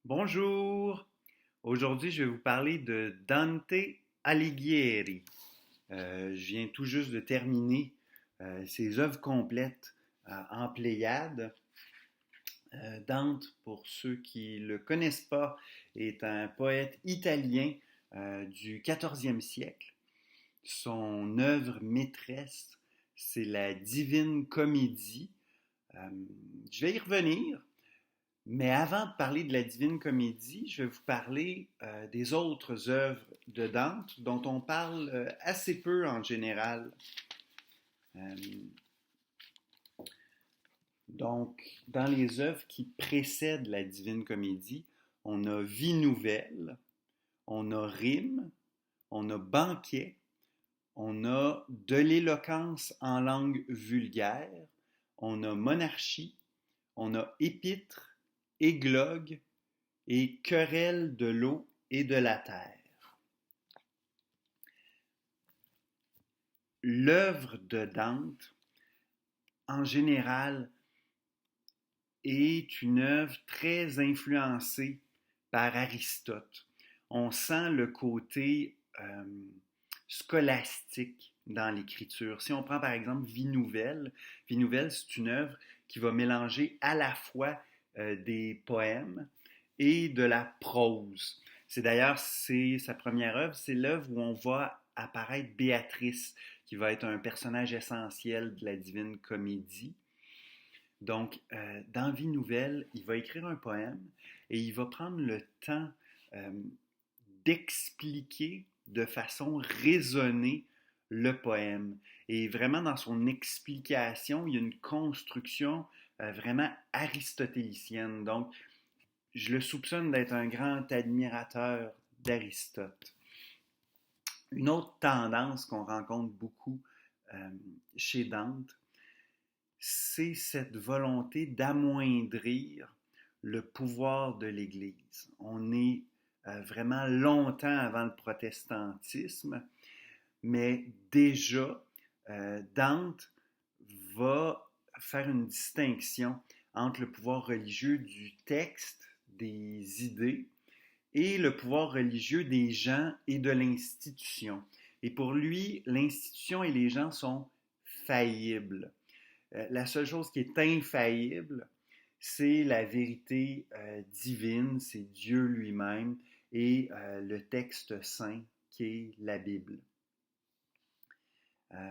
Bonjour! Aujourd'hui, je vais vous parler de Dante Alighieri. Je viens tout juste de terminer ses œuvres complètes en Pléiade. Dante, pour ceux qui ne le connaissent pas, est un poète italien du 14e siècle. Son œuvre maîtresse, c'est la Divine Comédie. Euh, je vais y revenir. Mais avant de parler de la Divine Comédie, je vais vous parler des autres œuvres de Dante dont on parle assez peu en général. Euh, donc, dans les œuvres qui précèdent la Divine Comédie, on a Vie nouvelle, on a Rime, on a Banquet, on a De l'éloquence en langue vulgaire, on a Monarchie, on a Épître, Églogue, et querelle de l'eau et de la terre. L'œuvre de Dante, en général, est une œuvre très influencée par Aristote. On sent le côté scolastique dans l'écriture. Si on prend par exemple Vie nouvelle, c'est une œuvre qui va mélanger à la fois des poèmes et de la prose. C'est d'ailleurs sa première œuvre, c'est l'œuvre où on voit apparaître Béatrice, qui va être un personnage essentiel de la Divine Comédie. Donc, dans Vie nouvelle, il va écrire un poème et il va prendre le temps euh, d'expliquer de façon raisonnée le poème. Et vraiment, dans son explication, il y a une construction vraiment aristotélicienne. Donc, je le soupçonne d'être un grand admirateur d'Aristote. Une autre tendance qu'on rencontre beaucoup euh, chez Dante, c'est cette volonté d'amoindrir le pouvoir de l'Église. On est vraiment longtemps avant le protestantisme, mais déjà, Dante va faire une distinction entre le pouvoir religieux du texte, des idées, et le pouvoir religieux des gens et de l'institution. Et pour lui, l'institution et les gens sont faillibles. La seule chose qui est infaillible, c'est la vérité divine, c'est Dieu lui-même et le texte saint qui est la Bible.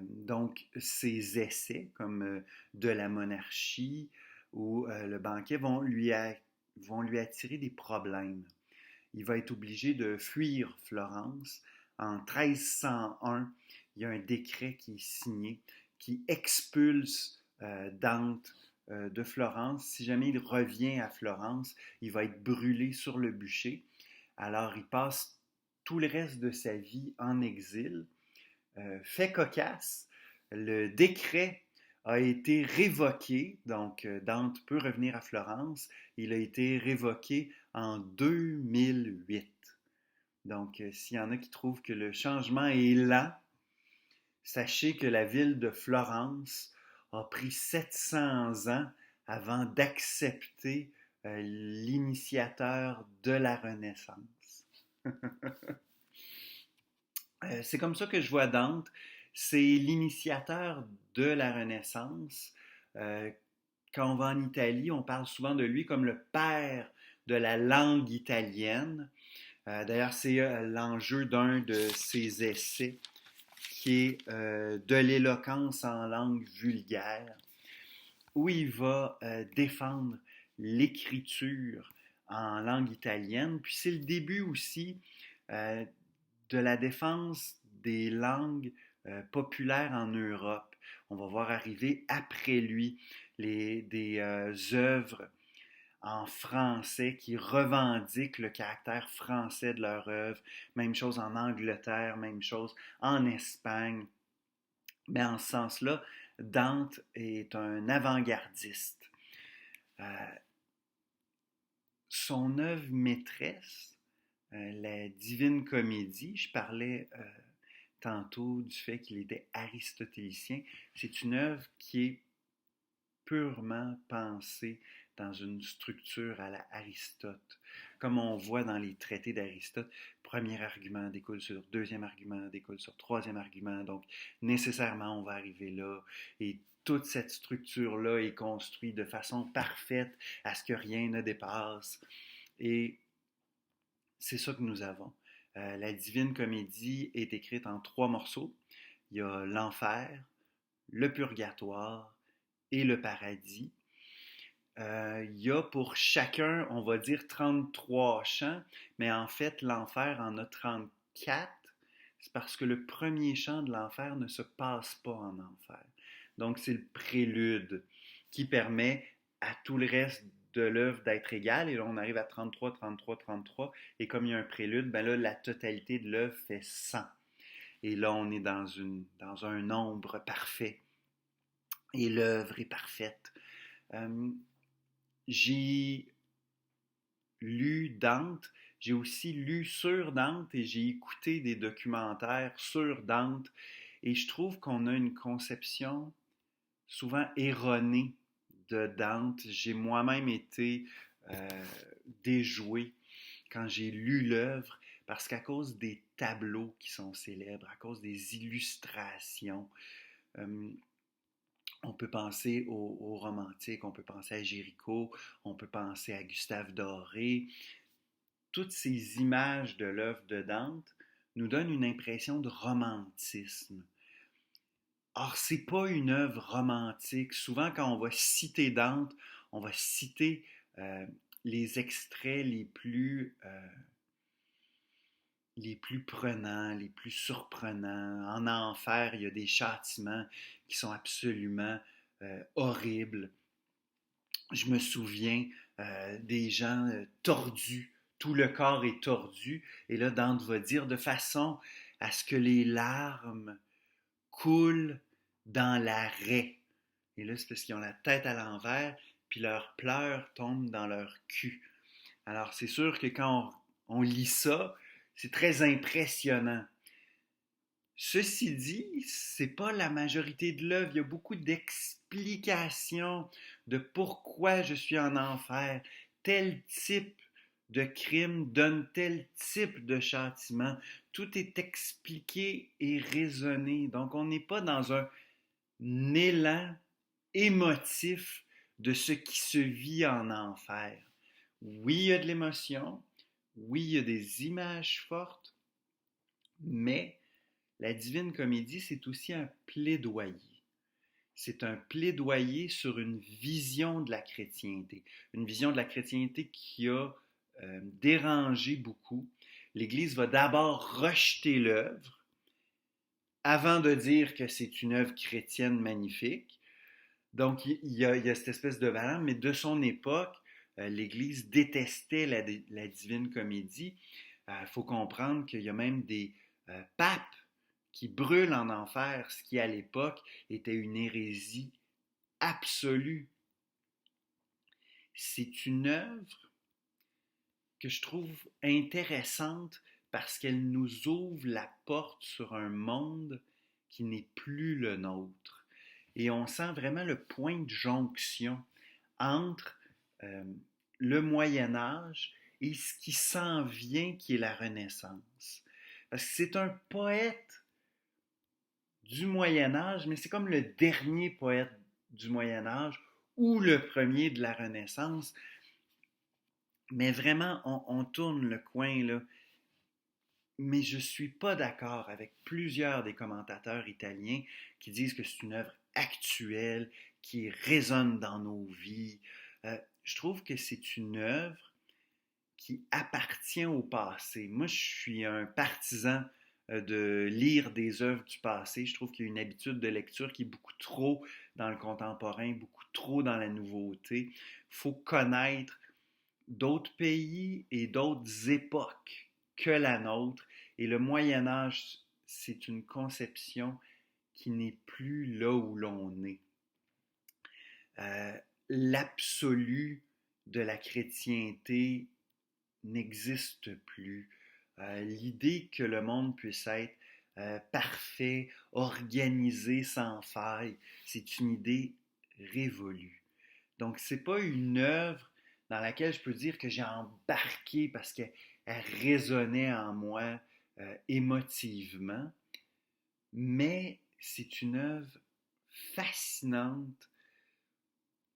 Donc, ces essais, comme de la monarchie ou le banquet, vont lui attirer des problèmes. Il va être obligé de fuir Florence. En 1301, il y a un décret qui est signé qui expulse Dante de Florence. Si jamais il revient à Florence, il va être brûlé sur le bûcher. Alors, il passe tout le reste de sa vie en exil. Fait cocasse, le décret a été révoqué, donc Dante peut revenir à Florence. Il a été révoqué en 2008. Donc, s'il y en a qui trouvent que le changement est lent, sachez que la ville de Florence a pris 700 ans avant d'accepter l'initiateur de la Renaissance. C'est comme ça que je vois Dante. C'est l'initiateur de la Renaissance. Euh, Quand on va en Italie, on parle souvent de lui comme le père de la langue italienne. D'ailleurs, c'est l'enjeu d'un de ses essais qui est de l'éloquence en langue vulgaire, où il va défendre l'écriture en langue italienne. Puis c'est le début aussi euh, de la défense des langues populaires en Europe. On va voir arriver après lui des œuvres en français qui revendiquent le caractère français de leur œuvre. Même chose en Angleterre, même chose en Espagne. Mais en ce sens-là, Dante est un avant-gardiste. Euh, Son œuvre maîtresse, la Divine Comédie, je parlais tantôt du fait qu'il était aristotélicien, c'est une œuvre qui est purement pensée dans une structure à la Aristote. comme on voit dans les traités d'Aristote, premier argument découle sur deuxième argument, découle sur troisième argument, donc nécessairement on va arriver là, et toute cette structure-là est construite de façon parfaite à ce que rien ne dépasse, et c'est ça que nous avons. La Divine Comédie est écrite en 3 morceaux. Il y a l'enfer, le purgatoire et le paradis. Il y a pour chacun, on va dire 33 chants, mais en fait, l'enfer en a 34. C'est parce que le premier chant de l'enfer ne se passe pas en enfer. Donc, c'est le prélude qui permet à tout le reste de l'œuvre d'être égal. Et là, on arrive à 33, 33, 33. Et comme il y a un prélude, ben là, la totalité de l'œuvre fait 100. Et là, on est dans un nombre parfait. Et l'œuvre est parfaite. J'ai lu Dante, j'ai aussi lu sur Dante et j'ai écouté des documentaires sur Dante. Et je trouve qu'on a une conception souvent erronée de Dante. J'ai moi-même été déjoué quand j'ai lu l'œuvre parce qu'à cause des tableaux qui sont célèbres, à cause des illustrations, on peut penser aux romantiques, on peut penser à Géricault, on peut penser à Gustave Doré. Toutes ces images de l'œuvre de Dante nous donnent une impression de romantisme. Or, c'est pas une œuvre romantique. Souvent, quand on va citer Dante, on va citer les extraits les plus prenants, les plus surprenants. En enfer, il y a des châtiments qui sont absolument horribles. Je me souviens des gens tordus. Tout le corps est tordu. Et là, Dante va dire de façon à ce que les larmes coulent dans la raie. Et là, c'est parce qu'ils ont la tête à l'envers, puis leurs pleurs tombent dans leur cul. Alors, c'est sûr que quand on lit ça, c'est très impressionnant. Ceci dit, c'est pas la majorité de l'œuvre. Il y a beaucoup d'explications de pourquoi je suis en enfer. Tel type de crime donne tel type de châtiment. Tout est expliqué et raisonné. Donc, on n'est pas dans un élan émotif de ce qui se vit en enfer. Oui, il y a de l'émotion. Oui, il y a des images fortes. Mais la Divine Comédie, c'est aussi un plaidoyer. C'est un plaidoyer sur une vision de la chrétienté. Une vision de la chrétienté qui a dérangé beaucoup. L'Église va d'abord rejeter l'œuvre avant de dire que c'est une œuvre chrétienne magnifique. Donc, il y a cette espèce de variante, mais de son époque, l'Église détestait la Divine Comédie. Il faut comprendre qu'il y a même des papes qui brûlent en enfer, ce qui à l'époque était une hérésie absolue. C'est une œuvre que je trouve intéressante parce qu'elle nous ouvre la porte sur un monde qui n'est plus le nôtre. Et on sent vraiment le point de jonction entre le Moyen Âge et ce qui s'en vient, qui est la Renaissance. Parce que c'est un poète du Moyen Âge, mais c'est comme le dernier poète du Moyen Âge ou le premier de la Renaissance. Mais vraiment, on tourne le coin, là. Mais je ne suis pas d'accord avec plusieurs des commentateurs italiens qui disent que c'est une œuvre actuelle, qui résonne dans nos vies. Je trouve que c'est une œuvre qui appartient au passé. Moi, je suis un partisan de lire des œuvres du passé. Je trouve qu'il y a une habitude de lecture qui est beaucoup trop dans le contemporain, beaucoup trop dans la nouveauté. Il faut connaître d'autres pays et d'autres époques que la nôtre. Et le Moyen Âge, c'est une conception qui n'est plus là où l'on est. L'absolu de la chrétienté n'existe plus. L'idée que le monde puisse être parfait, organisé, sans faille, c'est une idée révolue. Donc, c'est pas une œuvre dans laquelle je peux dire que j'ai embarqué parce qu'elle résonnait en moi émotivement. Mais c'est une œuvre fascinante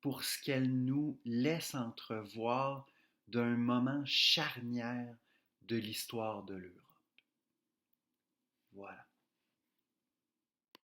pour ce qu'elle nous laisse entrevoir d'un moment charnière de l'histoire de l'Europe. Voilà.